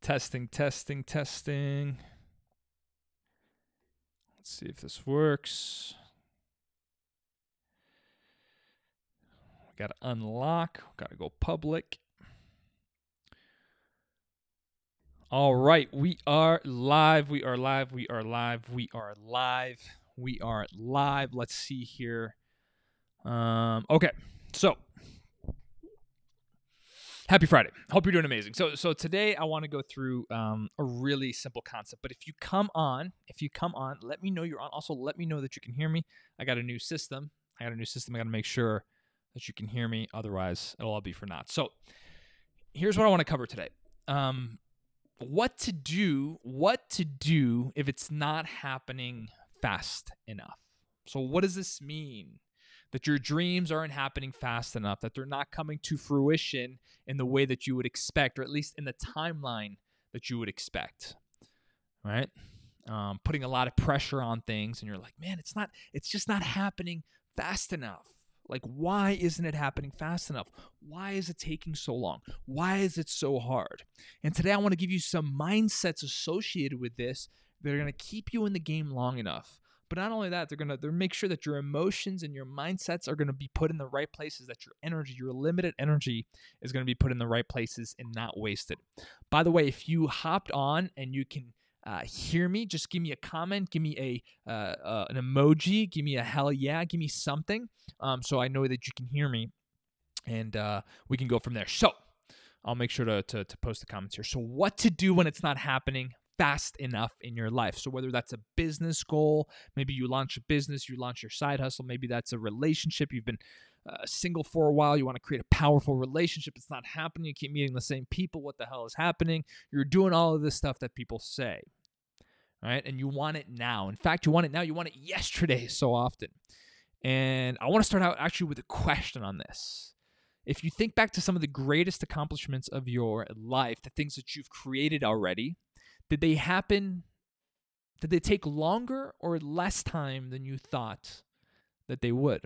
Testing. Let's see if this works. We got to unlock. Got to go public. All right. We are live. Let's see here. Okay. So, happy Friday. Hope you're doing amazing. So today I want to go through a really simple concept. But if you come on, let me know you're on. Also, let me know that you can hear me. I got a new system. I got to make sure that you can hear me. Otherwise, it'll all be for naught. So here's what I want to cover today. What to do if it's not happening fast enough. So what does this mean? That your dreams aren't happening fast enough, that they're not coming to fruition in the way that you would expect, or at least in the timeline that you would expect, right? Putting a lot of pressure on things, and you're like, man, it's just not happening fast enough. Like, why isn't it happening fast enough? Why is it taking so long? Why is it so hard? And today I want to give you some mindsets associated with this that are going to keep you in the game long enough. But not only that, they're make sure that your emotions and your mindsets are going to be put in the right places, that your energy, your limited energy is going to be put in the right places and not wasted. By the way, if you hopped on and you can hear me, just give me a comment, give me an emoji, give me a hell yeah, give me something so I know that you can hear me, and we can go from there. So I'll make sure to post the comments here. So what to do when it's not happening fast enough in your life. So whether that's a business goal, maybe you launch a business, you launch your side hustle, maybe that's a relationship, you've been single for a while, you want to create a powerful relationship, it's not happening, you keep meeting the same people, what the hell is happening? You're doing all of this stuff that people say, right? And you want it now. In fact, you want it now, you want it yesterday so often. And I want to start out actually with a question on this. If you think back to some of the greatest accomplishments of your life, the things that you've created already, did they take longer or less time than you thought that they would?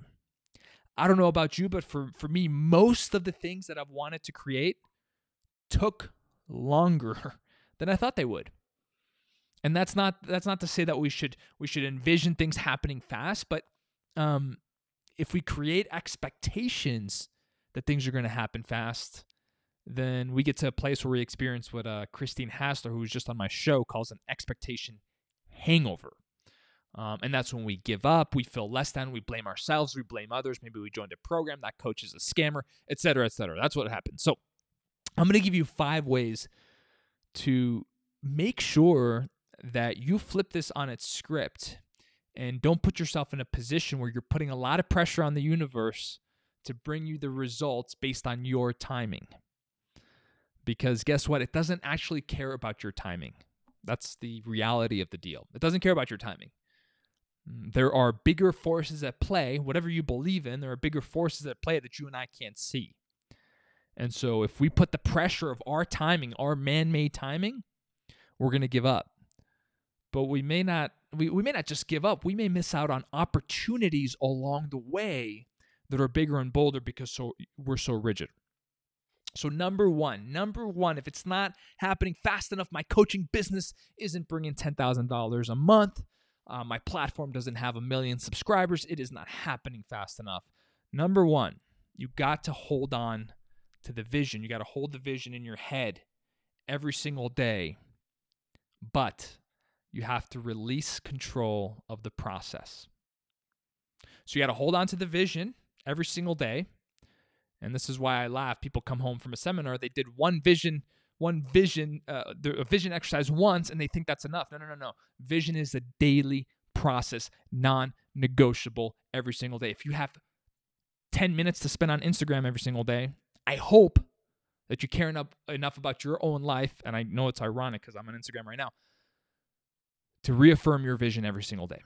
I don't know about you, but for me, most of the things that I've wanted to create took longer than I thought they would. And that's not to say that we should envision things happening fast, but if we create expectations that things are going to happen fast, then we get to a place where we experience what Christine Hassler, who was just on my show, calls an expectation hangover. And that's when we give up, we feel less than, we blame ourselves, we blame others. Maybe we joined a program, that coach is a scammer, et cetera, et cetera. That's what happens. So I'm going to give you 5 ways to make sure that you flip this on its script and don't put yourself in a position where you're putting a lot of pressure on the universe to bring you the results based on your timing. Because guess what? It doesn't actually care about your timing. That's the reality of the deal. It doesn't care about your timing. There are bigger forces at play. Whatever you believe in, there are bigger forces at play that you and I can't see. And so if we put the pressure of our timing, our man-made timing, we're going to give up. But we may not just give up. We may miss out on opportunities along the way that are bigger and bolder because we're so rigid. So number one, if it's not happening fast enough, my coaching business isn't bringing $10,000 a month, my platform doesn't have 1 million subscribers, it is not happening fast enough. Number one, you got to hold on to the vision. You got to hold the vision in your head every single day, but you have to release control of the process. So you got to hold on to the vision every single day. And this is why I laugh. People come home from a seminar, they did a vision exercise once, and they think that's enough. No. Vision is a daily process, non-negotiable every single day. If you have 10 minutes to spend on Instagram every single day, I hope that you care enough about your own life, and I know it's ironic because I'm on Instagram right now, to reaffirm your vision every single day.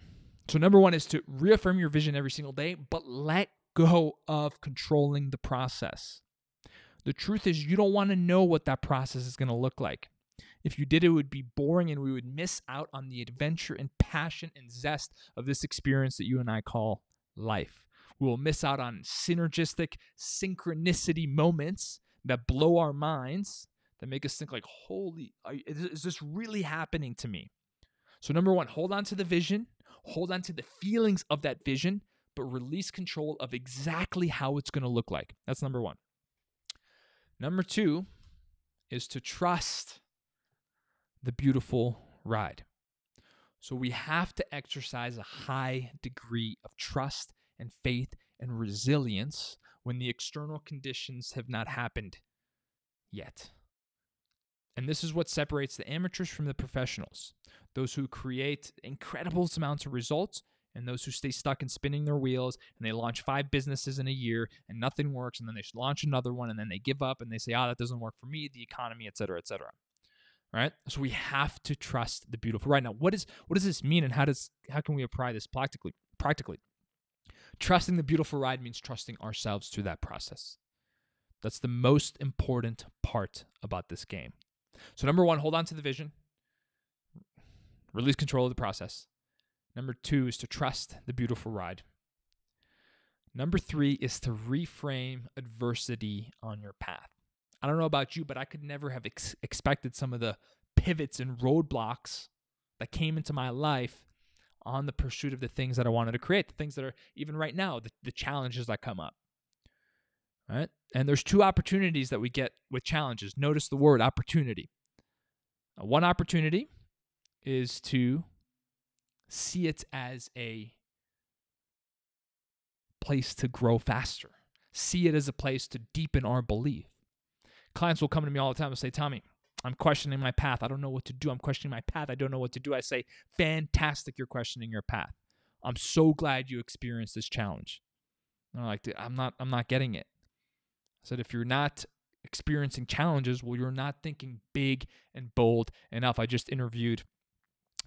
So number one is to reaffirm your vision every single day, but let go of controlling the process. The truth is, you don't want to know what that process is going to look like. If you did, it would be boring and we would miss out on the adventure and passion and zest of this experience that you and I call life. We will miss out on synergistic synchronicity moments that blow our minds, that make us think like, holy, is this really happening to me? So number one, hold on to the vision, hold on to the feelings of that vision, but release control of exactly how it's going to look like. That's number one. Number two is to trust the beautiful ride. So we have to exercise a high degree of trust and faith and resilience when the external conditions have not happened yet. And this is what separates the amateurs from the professionals. Those who create incredible amounts of results and those who stay stuck in spinning their wheels and they launch 5 businesses in a year and nothing works, and then they launch another one and then they give up and they say, that doesn't work for me, the economy, et cetera, et cetera. Right? So we have to trust the beautiful ride. Now, what does this mean, and how can we apply this practically? Trusting the beautiful ride means trusting ourselves through that process. That's the most important part about this game. So number one, hold on to the vision. Release control of the process. Number two is to trust the beautiful ride. Number three is to reframe adversity on your path. I don't know about you, but I could never have expected some of the pivots and roadblocks that came into my life on the pursuit of the things that I wanted to create, the things that are even right now, the challenges that come up. Right? And there's 2 opportunities that we get with challenges. Notice the word opportunity. One opportunity is to see it as a place to grow faster. See it as a place to deepen our belief. Clients will come to me all the time and say, Tommy, I'm questioning my path. I don't know what to do. I'm questioning my path. I don't know what to do. I say, fantastic, you're questioning your path. I'm so glad you experienced this challenge. And I'm like, I'm not getting it. I said, if you're not experiencing challenges, well, you're not thinking big and bold enough. I just interviewed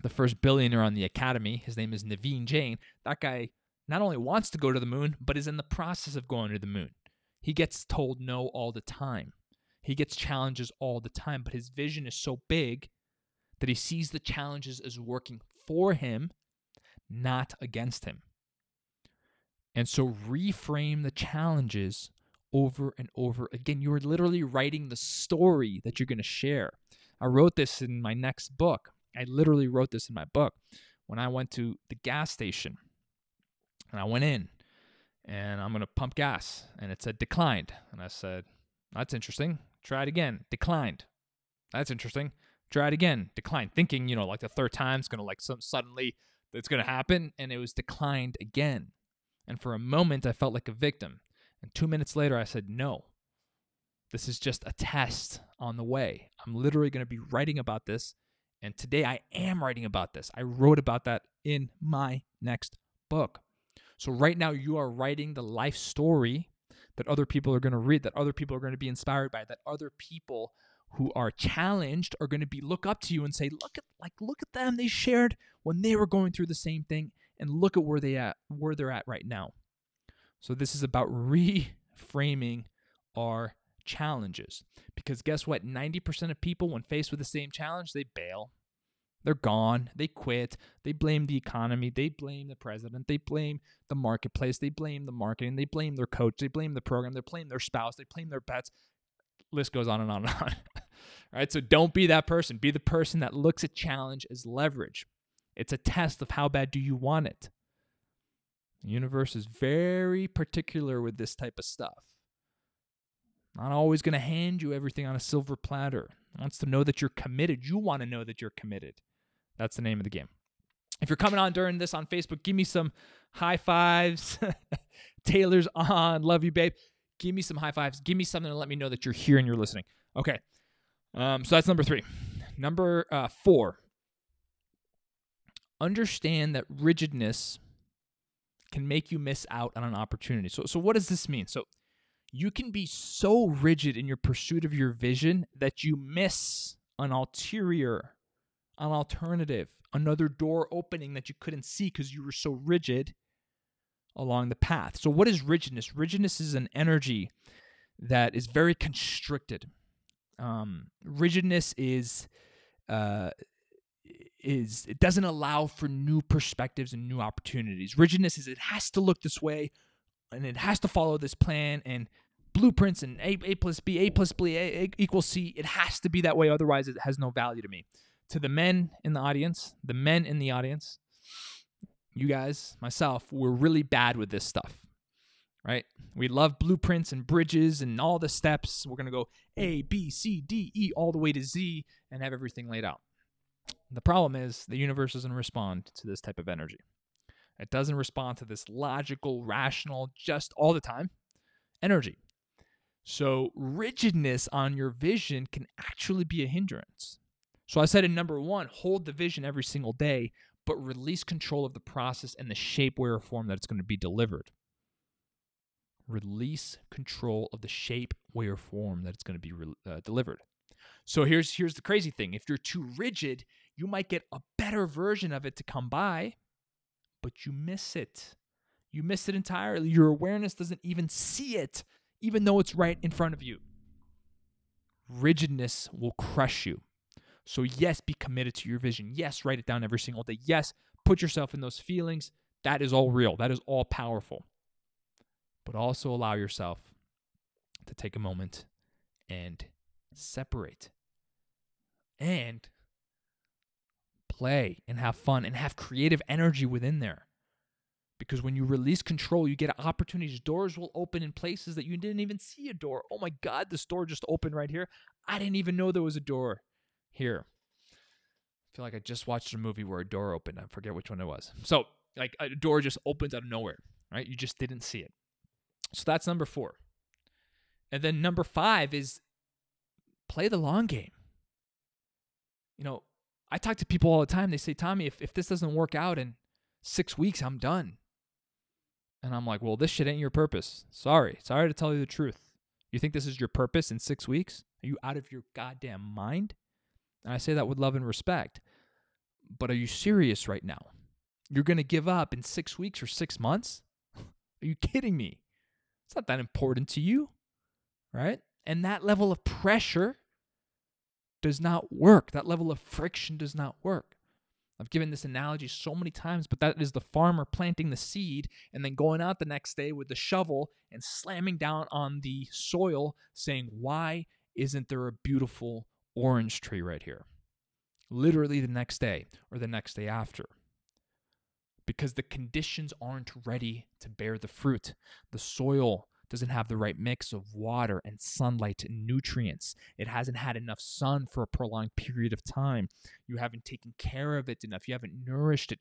the first billionaire on the Academy. His name is Naveen Jain. That guy not only wants to go to the moon, but is in the process of going to the moon. He gets told no all the time. He gets challenges all the time, but his vision is so big that he sees the challenges as working for him, not against him. And so reframe the challenges over and over again. You're literally writing the story that you're going to share. I wrote this in my next book. I literally wrote this in my book when I went to the gas station. And I went in and I'm going to pump gas. And it said declined. And I said, that's interesting. Try it again. Declined. That's interesting. Try it again. Declined. Thinking, like the third time it's going to suddenly it's going to happen. And it was declined again. And for a moment, I felt like a victim. And 2 minutes later, I said, no, this is just a test on the way. I'm literally going to be writing about this. And today I am writing about this. I wrote about that in my next book. So right now you are writing the life story that other people are going to read, that other people are going to be inspired by, that other people who are challenged are going to look up to you and say, look at them. They shared when they were going through the same thing, and look at where they're at right now. So this is about reframing our challenges. Because guess what? 90% of people, when faced with the same challenge, they bail. They're gone. They quit. They blame the economy. They blame the president. They blame the marketplace. They blame the marketing. They blame their coach. They blame the program. They blame their spouse. They blame their pets. List goes on and on and on. All right, so don't be that person. Be the person that looks at challenge as leverage. It's a test of how bad do you want it. The universe is very particular with this type of stuff. Not always going to hand you everything on a silver platter. It wants to know that you're committed. You want to know that you're committed. That's the name of the game. If you're coming on during this on Facebook, give me some high fives. Taylor's on. Love you, babe. Give me some high fives. Give me something to let me know that you're here and you're listening. Okay. So that's number 3. Number 4. Understand that rigidness can make you miss out on an opportunity. So what does this mean? So you can be so rigid in your pursuit of your vision that you miss an alternative, another door opening that you couldn't see because you were so rigid along the path. So what is rigidness? Rigidness is an energy that is very constricted. Rigidness is it doesn't allow for new perspectives and new opportunities. Rigidness is it has to look this way and it has to follow this plan and blueprints and A plus B, A plus B, A equals C. It has to be that way. Otherwise, it has no value to me. To the men in the audience, you guys, myself, we're really bad with this stuff, right? We love blueprints and bridges and all the steps. We're going to go A, B, C, D, E, all the way to Z and have everything laid out. The problem is the universe doesn't respond to this type of energy. It doesn't respond to this logical, rational, just all the time energy. So rigidness on your vision can actually be a hindrance. So I said in number 1, hold the vision every single day, but release control of the process and the shape, way, or form that it's going to be delivered. Release control of the shape, way, or form that it's going to be delivered. So here's the crazy thing. If you're too rigid, you might get a better version of it to come by, but you miss it. You miss it entirely. Your awareness doesn't even see it, even though it's right in front of you. Rigidness will crush you. So yes, be committed to your vision. Yes, write it down every single day. Yes, put yourself in those feelings. That is all real. That is all powerful. But also allow yourself to take a moment and separate and play and have fun and have creative energy within there. Because when you release control, you get opportunities. Doors will open in places that you didn't even see a door. Oh my God, this door just opened right here. I didn't even know there was a door here. I feel like I just watched a movie where a door opened. I forget which one it was. So like a door just opens out of nowhere, right? You just didn't see it. So that's number 4. And then number 5 is play the long game. You know, I talk to people all the time. They say, Tommy, if this doesn't work out in 6 weeks, I'm done. And I'm like, well, this shit ain't your purpose. Sorry to tell you the truth. You think this is your purpose in 6 weeks? Are you out of your goddamn mind? And I say that with love and respect. But are you serious right now? You're going to give up in 6 weeks or 6 months? Are you kidding me? It's not that important to you, right? And that level of pressure does not work. That level of friction does not work. I've given this analogy so many times, but that is the farmer planting the seed and then going out the next day with the shovel and slamming down on the soil saying, why isn't there a beautiful orange tree right here? Literally the next day or the next day after. Because the conditions aren't ready to bear the fruit. The soil doesn't have the right mix of water and sunlight and nutrients. It hasn't had enough sun for a prolonged period of time. You haven't taken care of it enough. You haven't nourished it